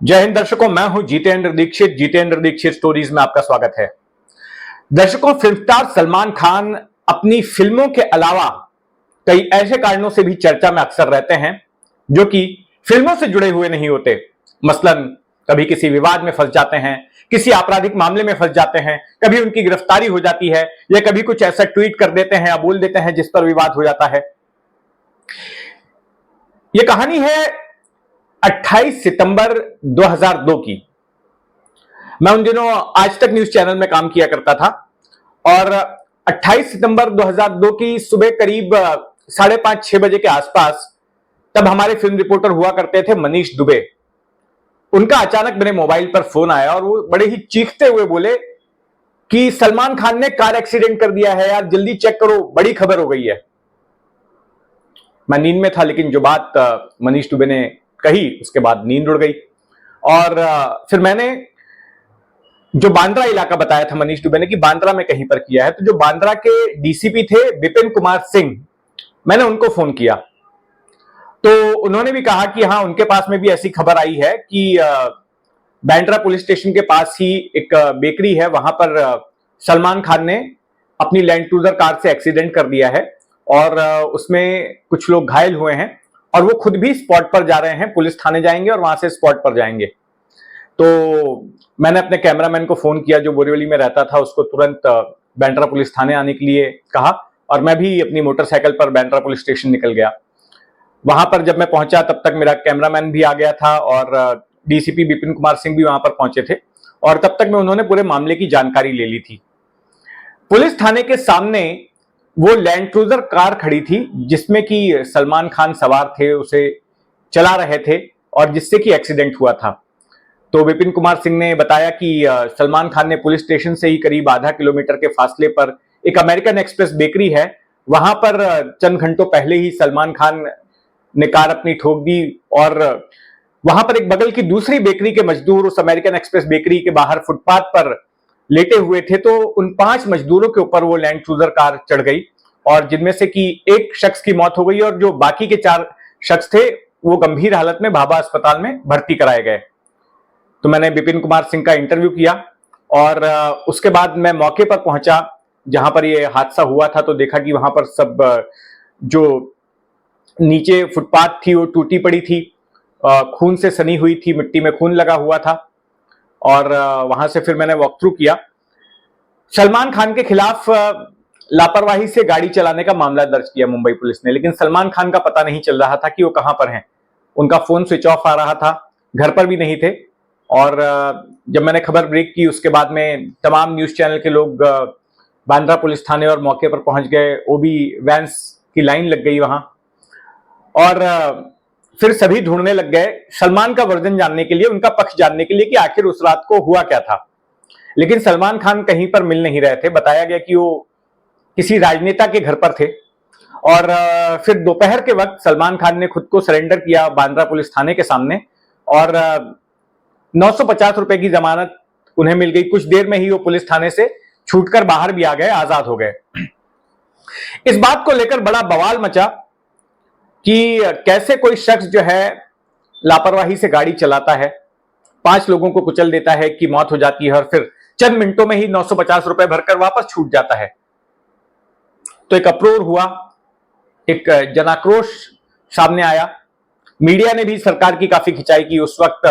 जय हिंद दर्शकों, मैं हूं जितेंद्र दीक्षित। जितेंद्र दीक्षित स्टोरीज में आपका स्वागत है। दर्शकों, फिल्म स्टार सलमान खान अपनी फिल्मों के अलावा कई ऐसे कारणों से भी चर्चा में अक्सर रहते हैं जो कि फिल्मों से जुड़े हुए नहीं होते। मसलन कभी किसी विवाद में फंस जाते हैं, किसी आपराधिक मामले में फंस जाते हैं, कभी उनकी गिरफ्तारी हो जाती है या कभी कुछ ऐसा ट्वीट कर देते हैं या बोल देते हैं जिस पर विवाद हो जाता है। यह कहानी है 28 सितंबर 2002 की। मैं उन दिनों आज तक न्यूज चैनल में काम किया करता था और 28 सितंबर 2002 की सुबह करीब 5:30-6 बजे के आसपास तब हमारे फिल्म रिपोर्टर हुआ करते थे मनीष दुबे। उनका अचानक मेरे मोबाइल पर फोन आया और वो बड़े ही चीखते हुए बोले कि सलमान खान ने कार एक्सीडेंट कर दिया है यार, जल्दी चेक करो, बड़ी खबर हो गई है। मैं नींद में था, लेकिन जो बात मनीष दुबे ने कही उसके बाद नींद उड़ गई। और फिर मैंने जो बांद्रा इलाका बताया था मनीष दुबे ने कि बांद्रा में कहीं पर किया है, तो जो बांद्रा के डीसीपी थे विपिन कुमार सिंह, मैंने उनको फोन किया तो उन्होंने भी कहा कि हाँ, उनके पास में भी ऐसी खबर आई है कि बांद्रा पुलिस स्टेशन के पास ही एक बेकरी है, वहां पर सलमान खान ने अपनी लैंड क्रूजर कार से एक्सीडेंट कर दिया है और उसमें कुछ लोग घायल हुए हैं और वो खुद भी स्पॉट पर जा रहे हैं, पुलिस थाने जाएंगे और वहां से स्पॉट पर जाएंगे। तो मैंने अपने कैमरामैन को फोन किया जो बोरीवली में रहता था, उसको तुरंत बांद्रा पुलिस थाने आने के लिए कहा और मैं भी अपनी मोटरसाइकिल पर बांद्रा पुलिस स्टेशन निकल गया। वहां पर जब मैं पहुंचा तब तक मेरा कैमरामैन भी आ गया था और डीसीपी विपिन कुमार सिंह भी वहां पर पहुंचे थे और तब तक में उन्होंने पूरे मामले की जानकारी ले ली थी। पुलिस थाने के सामने वो लैंड क्रूजर कार खड़ी थी जिसमें कि सलमान खान सवार थे, उसे चला रहे थे और जिससे कि एक्सीडेंट हुआ था। तो विपिन कुमार सिंह ने बताया कि सलमान खान ने पुलिस स्टेशन से ही करीब आधा किलोमीटर के फासले पर एक अमेरिकन एक्सप्रेस बेकरी है, वहां पर चंद घंटों पहले ही सलमान खान ने कार अपनी ठोक दी और वहां पर एक बगल की दूसरी बेकरी के मजदूर उस अमेरिकन एक्सप्रेस बेकरी के बाहर फुटपाथ पर लेटे हुए थे। तो उन 5 मजदूरों के ऊपर वो लैंड क्रूजर कार चढ़ गई और जिनमें से कि एक शख्स की मौत हो गई और जो बाकी के 4 शख्स थे वो गंभीर हालत में भाभा अस्पताल में भर्ती कराए गए। तो मैंने विपिन कुमार सिंह का इंटरव्यू किया और उसके बाद मैं मौके पर पहुंचा जहां पर ये हादसा हुआ था। तो देखा कि वहां पर सब जो नीचे फुटपाथ थी वो टूटी पड़ी थी, खून से सनी हुई थी, मिट्टी में खून लगा हुआ था और वहां से फिर मैंने वॉक थ्रू किया। सलमान खान के खिलाफ लापरवाही से गाड़ी चलाने का मामला दर्ज किया मुंबई पुलिस ने, लेकिन सलमान खान का पता नहीं चल रहा था कि वो कहां पर हैं। उनका फोन स्विच ऑफ आ रहा था, घर पर भी नहीं थे और जब मैंने खबर ब्रेक की उसके बाद में तमाम न्यूज चैनल के लोग बांद्रा पुलिस थाने और मौके पर पहुंच गए। वो भी वैन्स की लाइन लग गई वहां और फिर सभी ढूंढने लग गए सलमान का वर्जन जानने के लिए, उनका पक्ष जानने के लिए कि आखिर उस रात को हुआ क्या था। लेकिन सलमान खान कहीं पर मिल नहीं रहे थे। बताया गया कि वो किसी राजनेता के घर पर थे और फिर दोपहर के वक्त सलमान खान ने खुद को सरेंडर किया बांद्रा पुलिस थाने के सामने और 950 रुपए की जमानत उन्हें मिल गई। कुछ देर में ही वो पुलिस थाने से छूटकर बाहर भी आ गए, आजाद हो गए। इस बात को लेकर बड़ा बवाल मचा कि कैसे कोई शख्स जो है लापरवाही से गाड़ी चलाता है, 5 लोगों को कुचल देता है कि मौत हो जाती है और फिर चंद मिनटों में ही 950 रुपए भरकर वापस छूट जाता है। तो एक अप्रोर हुआ, एक जनाक्रोश सामने आया। मीडिया ने भी सरकार की काफी खिंचाई की। उस वक्त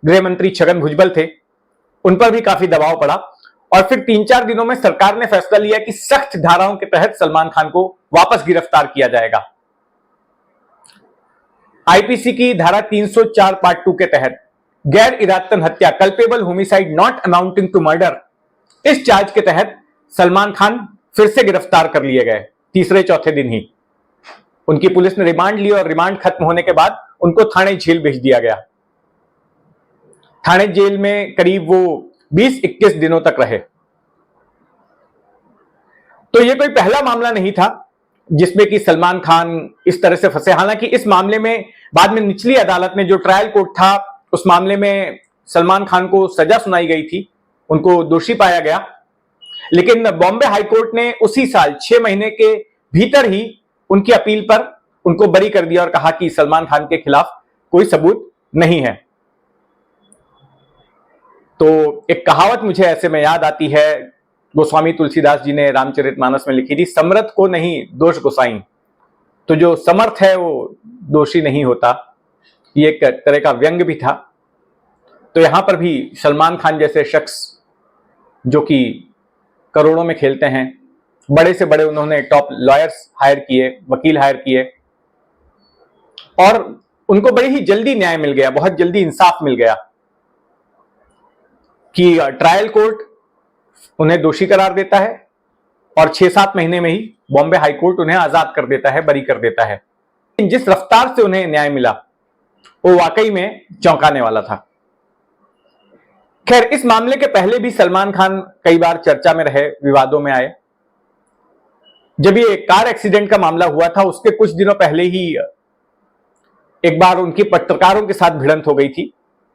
गृह मंत्री छगन भुजबल थे, उन पर भी काफी दबाव पड़ा और फिर 3-4 दिनों में सरकार ने फैसला लिया कि सख्त धाराओं के तहत सलमान खान को वापस गिरफ्तार किया जाएगा। आईपीसी की धारा 304 पार्ट 2 के तहत गैर इरादतन हत्या, culpable homicide not amounting to murder, इस चार्ज के तहत सलमान खान फिर से गिरफ्तार कर लिए गए। तीसरे-चौथे दिन ही उनकी पुलिस ने रिमांड ली और रिमांड खत्म होने के बाद उनको थाने जेल भेज दिया गया। थाने जेल में करीब वो 20-21 दिनों तक रहे। तो ये कोई पहला मामला नहीं था जिसमें कि सलमान खान इस तरह से फंसे। हालांकि इस मामले में बाद में निचली अदालत में जो ट्रायल कोर्ट था उस मामले में सलमान खान को सजा सुनाई गई थी, उनको दोषी पाया गया। लेकिन बॉम्बे हाईकोर्ट ने उसी साल 6 महीने के भीतर ही उनकी अपील पर उनको बरी कर दिया और कहा कि सलमान खान के खिलाफ कोई सबूत नहीं है। तो एक कहावत मुझे ऐसे में याद आती है, गोस्वामी तुलसीदास जी ने रामचरितमानस में लिखी थी, समर्थ को नहीं दोष गोसाई। तो जो समर्थ है वो दोषी नहीं होता, ये एक तरह का व्यंग भी था। तो यहां पर भी सलमान खान जैसे शख्स जो कि करोड़ों में खेलते हैं, बड़े से बड़े उन्होंने टॉप लॉयर्स हायर किए, वकील हायर किए, और उनको बड़ी ही जल्दी न्याय मिल गया, बहुत जल्दी इंसाफ मिल गया कि ट्रायल कोर्ट उन्हें दोषी करार देता है और 6-7 महीने में ही बॉम्बे हाई कोर्ट उन्हें आजाद कर देता है, बरी कर देता है। जिस रफ्तार से उन्हें न्याय मिला वो वाकई में चौंकाने वाला था। खैर, इस मामले के पहले भी सलमान खान कई बार चर्चा में रहे, विवादों में आए। जब ये कार एक्सीडेंट का मामला हुआ था उसके कुछ दिनों पहले ही एक बार उनकी पत्रकारों के साथ भिड़ंत हो गई थी।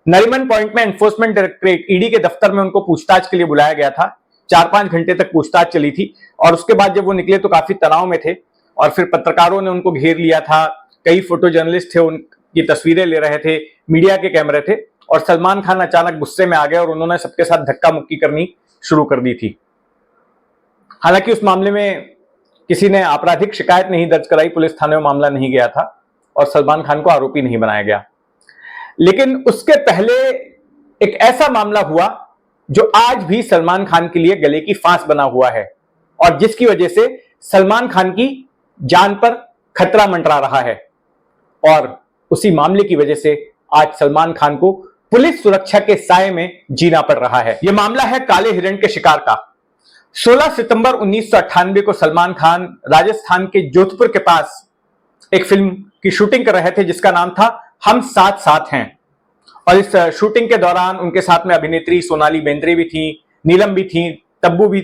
नरीमन पॉइंट में एनफोर्समेंट डायरेक्टरेट ईडी के दफ्तर में उनको पूछताछ के लिए बुलाया गया था। 4-5 घंटे तक पूछताछ चली थी और उसके बाद जब वो निकले तो काफी तनाव में थे और फिर पत्रकारों ने उनको घेर लिया था। कई फोटो जर्नलिस्ट थे, उनकी तस्वीरें ले रहे थे, मीडिया के कैमरे थे, और सलमान खान अचानक गुस्से में आ गए और उन्होंने सबके साथ धक्का मुक्की करनी शुरू कर दी थी। हालांकि उस मामले में किसी ने आपराधिक शिकायत नहीं दर्ज कराई, पुलिस थाने में मामला नहीं गया था और सलमान खान को आरोपी नहीं बनाया गया। लेकिन उसके पहले एक ऐसा मामला हुआ जो आज भी सलमान खान के लिए गले की फांस बना हुआ है और जिसकी वजह से सलमान खान की जान पर खतरा मंडरा रहा है, और उसी मामले की वजह से आज सलमान खान को पुलिस सुरक्षा के साए में जीना पड़ रहा है। यह मामला है काले हिरण के शिकार का। 16 सितंबर 1998 को सलमान खान राजस्थान के जोधपुर के पास एक फिल्म की शूटिंग कर रहे थे जिसका नाम था हम साथ साथ हैं, और इस शूटिंग के दौरान उनके साथ में अभिनेत्री सोनाली बेंद्रे भी थी, नीलम भी थी, तब्बू भी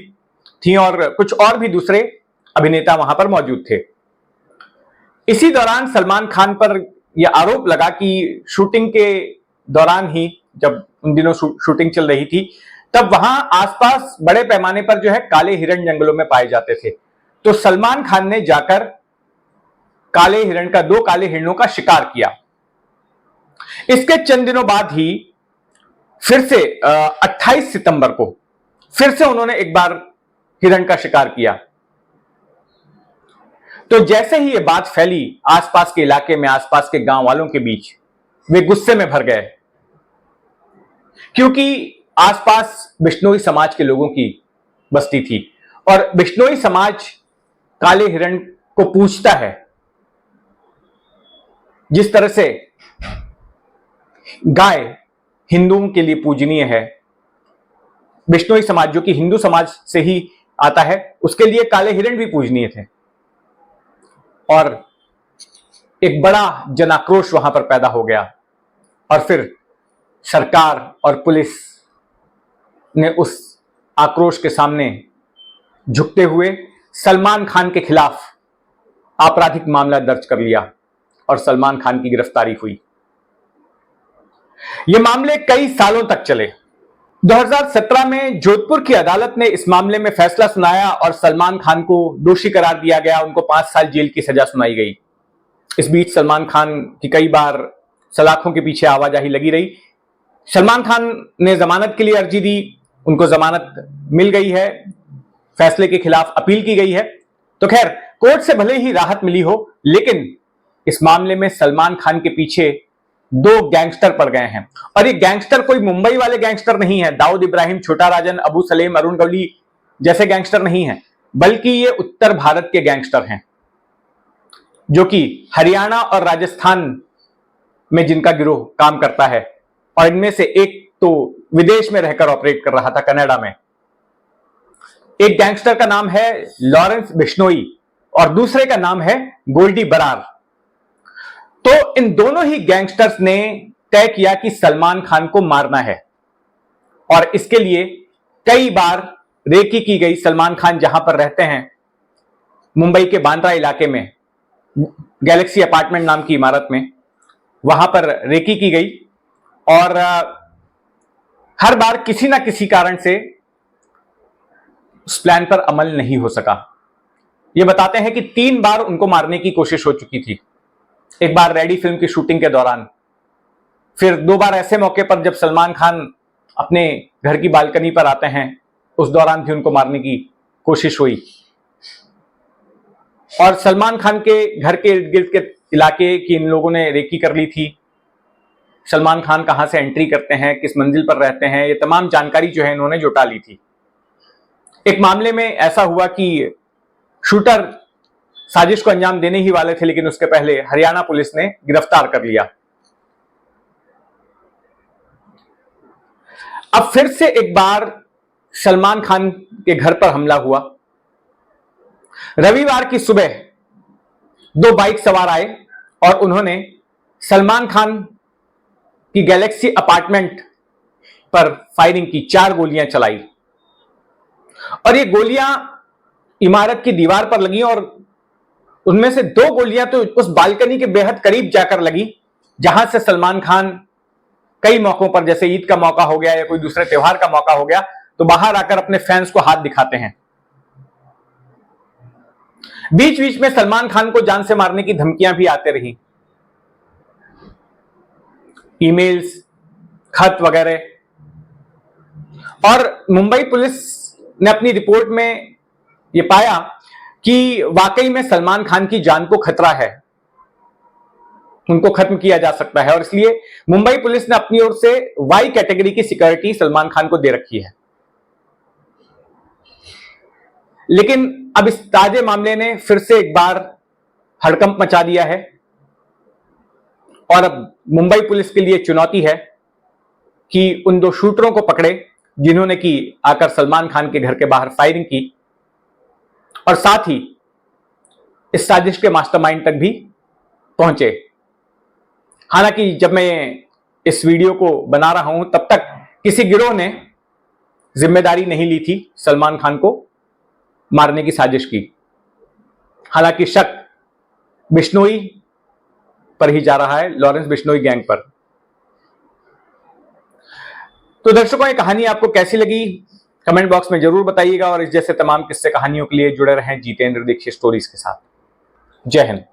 थी और कुछ और भी दूसरे अभिनेता वहां पर मौजूद थे। इसी दौरान सलमान खान पर यह आरोप लगा कि शूटिंग के दौरान ही, जब उन दिनों शूटिंग चल रही थी, तब वहां आसपास बड़े पैमाने पर जो है काले हिरण जंगलों में पाए जाते थे। तो सलमान खान ने जाकर काले हिरण का 2 काले हिरणों का शिकार किया। इसके चंद दिनों बाद ही फिर से 28 सितंबर को फिर से उन्होंने एक बार हिरण का शिकार किया। तो जैसे ही यह बात फैली आसपास के इलाके में, आसपास के गांव वालों के बीच, वे गुस्से में भर गए क्योंकि आसपास बिश्नोई समाज के लोगों की बस्ती थी और बिश्नोई समाज काले हिरण को पूजता है। जिस तरह से गाय हिंदुओं के लिए पूजनीय है, बिश्नोई समाज जो कि हिंदू समाज से ही आता है, उसके लिए काले हिरण भी पूजनीय थे। और एक बड़ा जनाक्रोश वहां पर पैदा हो गया और फिर सरकार और पुलिस ने उस आक्रोश के सामने झुकते हुए सलमान खान के खिलाफ आपराधिक मामला दर्ज कर लिया और सलमान खान की गिरफ्तारी हुई। ये मामले कई सालों तक चले। 2017 में जोधपुर की अदालत ने इस मामले में फैसला सुनाया और सलमान खान को दोषी करार दिया गया। उनको 5 साल जेल की सजा सुनाई गई। इस बीच सलमान खान की कई बार सलाखों के पीछे आवाजाही लगी रही। सलमान खान ने जमानत के लिए अर्जी दी, उनको जमानत मिल गई है, फैसले के खिलाफ अपील की गई है। तो खैर, कोर्ट से भले ही राहत मिली हो, लेकिन इस मामले में सलमान खान के पीछे 2 गैंगस्टर पड़ गए हैं। और ये गैंगस्टर कोई मुंबई वाले गैंगस्टर नहीं है, दाऊद इब्राहिम, छोटा राजन, अबू सलेम, अरुण गवली जैसे गैंगस्टर नहीं है, बल्कि ये उत्तर भारत के गैंगस्टर हैं जो कि हरियाणा और राजस्थान में जिनका गिरोह काम करता है, और इनमें से एक तो विदेश में रहकर ऑपरेट कर रहा था, कनाडा में। एक गैंगस्टर का नाम है लॉरेंस बिश्नोई और दूसरे का नाम है गोल्डी बरार। तो इन दोनों ही गैंगस्टर्स ने तय किया कि सलमान खान को मारना है और इसके लिए कई बार रेकी की गई। सलमान खान जहां पर रहते हैं, मुंबई के बांद्रा इलाके में गैलेक्सी अपार्टमेंट नाम की इमारत में, वहां पर रेकी की गई और हर बार किसी ना किसी कारण से उस प्लान पर अमल नहीं हो सका। ये बताते हैं कि 3 बार उनको मारने की कोशिश हो चुकी थी। एक बार रेडी फिल्म की शूटिंग के दौरान, फिर 2 बार ऐसे मौके पर जब सलमान खान अपने घर की बालकनी पर आते हैं, उस दौरान भी उनको मारने की कोशिश हुई। और सलमान खान के घर के इर्द गिर्द के इलाके की इन लोगों ने रेकी कर ली थी। सलमान खान कहां से एंट्री करते हैं, किस मंजिल पर रहते हैं, ये तमाम जानकारी जो है इन्होंने जुटा ली थी। एक मामले में ऐसा हुआ कि शूटर साजिश को अंजाम देने ही वाले थे, लेकिन उसके पहले हरियाणा पुलिस ने गिरफ्तार कर लिया। अब फिर से एक बार सलमान खान के घर पर हमला हुआ। रविवार की सुबह 2 बाइक सवार आए और उन्होंने सलमान खान की गैलेक्सी अपार्टमेंट पर फायरिंग की। 4 गोलियां चलाई और ये गोलियां इमारत की दीवार पर लगी और उनमें से 2 गोलियां तो उस बालकनी के बेहद करीब जाकर लगी, जहां से सलमान खान कई मौकों पर, जैसे ईद का मौका हो गया या कोई दूसरे त्योहार का मौका हो गया, तो बाहर आकर अपने फैंस को हाथ दिखाते हैं। बीच बीच में सलमान खान को जान से मारने की धमकियां भी आते रही, ईमेल्स, खत वगैरह। और मुंबई पुलिस ने अपनी रिपोर्ट में यह पाया कि वाकई में सलमान खान की जान को खतरा है, उनको खत्म किया जा सकता है, और इसलिए मुंबई पुलिस ने अपनी ओर से वाई कैटेगरी की सिक्योरिटी सलमान खान को दे रखी है। लेकिन अब इस ताजे मामले ने फिर से एक बार हड़कंप मचा दिया है और अब मुंबई पुलिस के लिए चुनौती है कि उन 2 शूटरों को पकड़े जिन्होंने की आकर सलमान खान के घर के बाहर फायरिंग की, और साथ ही इस साजिश के मास्टरमाइंड तक भी पहुंचे। हालांकि जब मैं इस वीडियो को बना रहा हूं तब तक किसी गिरोह ने जिम्मेदारी नहीं ली थी सलमान खान को मारने की साजिश की। हालांकि शक बिश्नोई पर ही जा रहा है, लॉरेंस बिश्नोई गैंग पर। तो दर्शकों, ये कहानी आपको कैसी लगी कमेंट बॉक्स में जरूर बताइएगा, और इस जैसे तमाम किस्से कहानियों के लिए जुड़े रहें जितेंद्र दीक्षित स्टोरीज के साथ। जय हिंद।